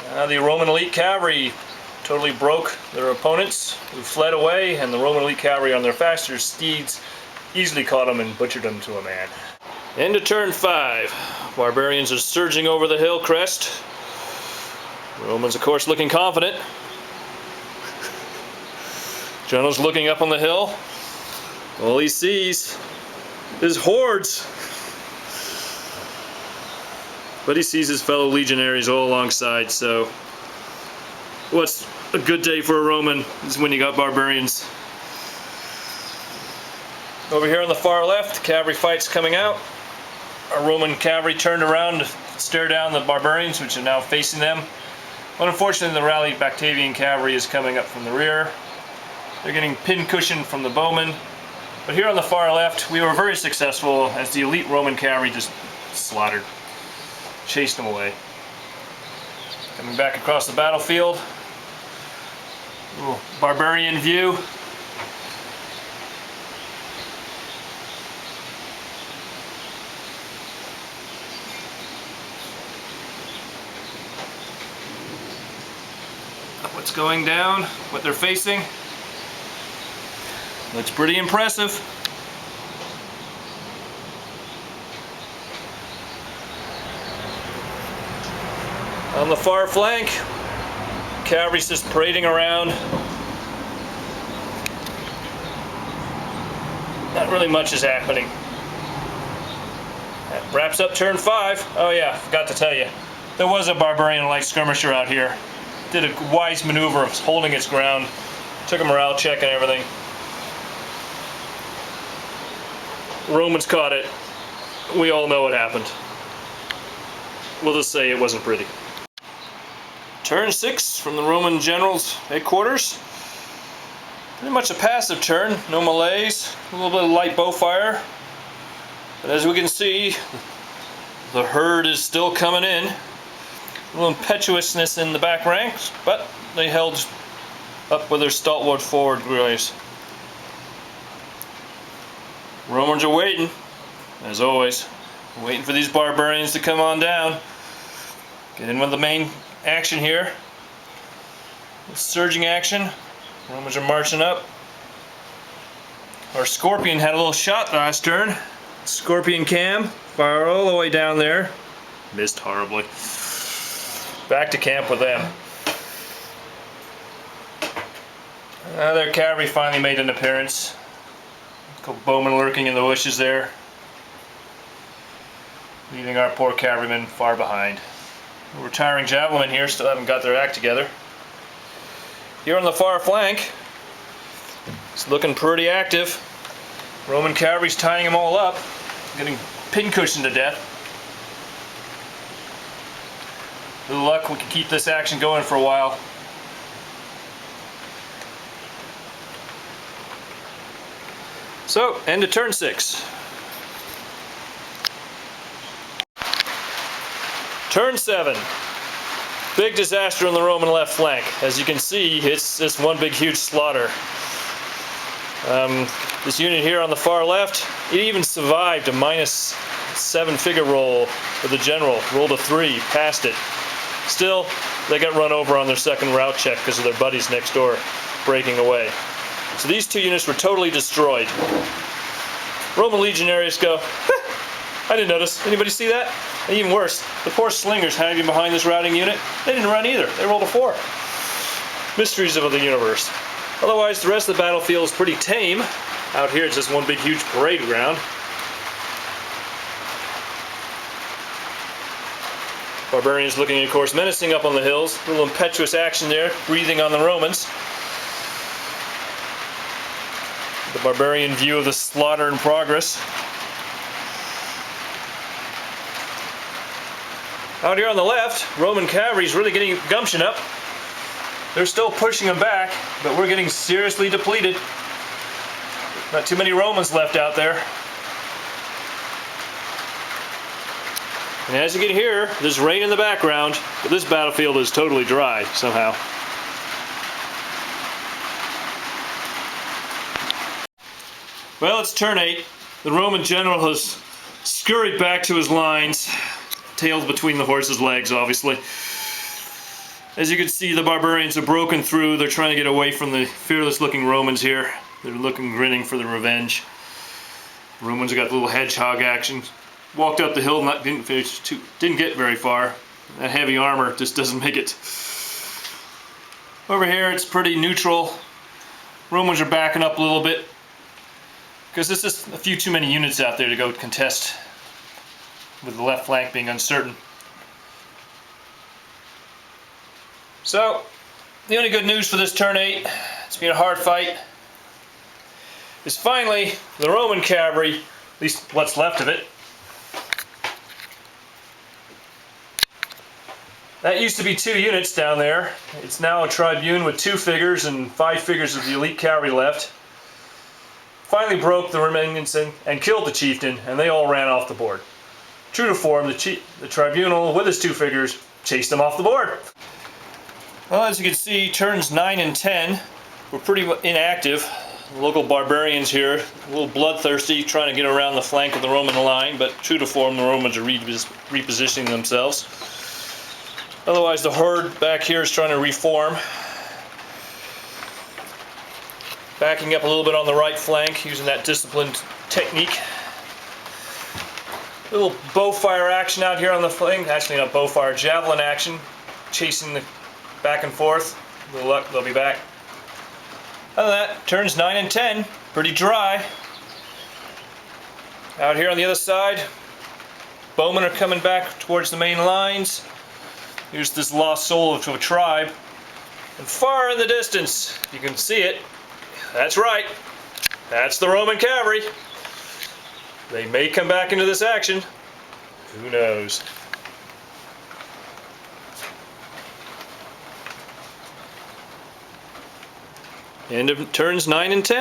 The Roman elite cavalry totally broke their opponents, who fled away, and the Roman elite cavalry on their faster steeds easily caught them and butchered them to a man. Into turn 5. Barbarians are surging over the hill crest. Romans, of course, looking confident. General's looking up on the hill. All he sees is hordes. But he sees his fellow legionaries all alongside, so what's a good day for a Roman is when you got barbarians. Over here on the far left, cavalry fight's coming out. Our Roman cavalry turned around to stare down the barbarians, which are now facing them. But unfortunately, the rallied Batavian cavalry is coming up from the rear. They're getting pin cushion from the bowmen. But here on the far left, we were very successful as the elite Roman cavalry just slaughtered, chased them away. Coming back across the battlefield, little barbarian view. What's going down, what they're facing. Looks pretty impressive. On the far flank, cavalry's just parading around. Not really much is happening. That wraps up turn 5. Oh yeah, forgot to tell you. There was a barbarian light skirmisher out here. Did a wise maneuver of holding its ground. Took a morale check and everything. The Romans caught it. We all know what happened. We'll just say it wasn't pretty. Turn 6 from the Roman general's headquarters. Pretty much a passive turn. No melees. A little bit of light bow fire. But as we can see, the herd is still coming in. A little impetuousness in the back ranks, but they held up with their stalwart forward guys. Romans are waiting, as always, waiting for these barbarians to come on down. Get in with the main action here. Surging action. Romans are marching up. Our Scorpion had a little shot last turn. Scorpion cam, fire all the way down there. Missed horribly. Back to camp with them. Their cavalry finally made an appearance. A couple bowmen lurking in the bushes there, leaving our poor cavalrymen far behind. The retiring javelin here still haven't got their act together. Here on the far flank, it's looking pretty active. Roman cavalry's tying them all up, getting pin cushioned to death. With luck, we can keep this action going for a while. So, end of turn 6. Turn 7. Big disaster on the Roman left flank. As you can see, it's just one big huge slaughter. This unit here on the far left, it even survived a -7 figure roll with the general. Rolled a 3, passed it. Still, they got run over on their second route check because of their buddies next door breaking away. So these two units were totally destroyed. Roman legionaries go, I didn't notice. Anybody see that? And even worse, the poor slingers hiding behind this routing unit, they didn't run either. They rolled a 4. Mysteries of the universe. Otherwise, the rest of the battlefield is pretty tame. Out here, it's just one big, huge parade ground. Barbarians looking, of course, menacing up on the hills. A little impetuous action there, breathing on the Romans. The barbarian view of the slaughter in progress. Out here on the left, Roman cavalry's really getting gumption up. They're still pushing them back, but we're getting seriously depleted. Not too many Romans left out there. And as you can hear, there's rain in the background, but this battlefield is totally dry somehow. Well, it's turn 8. The Roman general has scurried back to his lines, tails between the horse's legs, obviously. As you can see, the barbarians are broken through. They're trying to get away from the fearless-looking Romans here. They're looking, grinning for the revenge. The Romans have got a little hedgehog action. Walked up the hill, didn't get very far. That heavy armor just doesn't make it. Over here, it's pretty neutral. Romans are backing up a little bit because there's just a few too many units out there to go contest, with the left flank being uncertain. So, the only good news for this turn 8, it's been a hard fight, is finally the Roman cavalry, at least what's left of it. That used to be 2 units down there. It's now a tribune with 2 figures and 5 figures of the elite cavalry left. Finally broke the remnants and killed the chieftain, and they all ran off the board. True to form, the tribunal with his 2 figures chased them off the board. Well, as you can see, turns 9 and 10 were pretty inactive. The local barbarians here, a little bloodthirsty, trying to get around the flank of the Roman line, but true to form, the Romans are repositioning themselves. Otherwise, the horde back here is trying to reform. Backing up a little bit on the right flank, using that disciplined technique. A little bow fire action out here on the flank. Actually, not bow fire, javelin action. Chasing the back and forth. With luck, they'll be back. Other than that, turns 9 and 10. Pretty dry. Out here on the other side, bowmen are coming back towards the main lines. Here's this lost soul of a tribe. And far in the distance, you can see it. That's right. That's the Roman cavalry. They may come back into this action. Who knows? End of turns 9 and 10.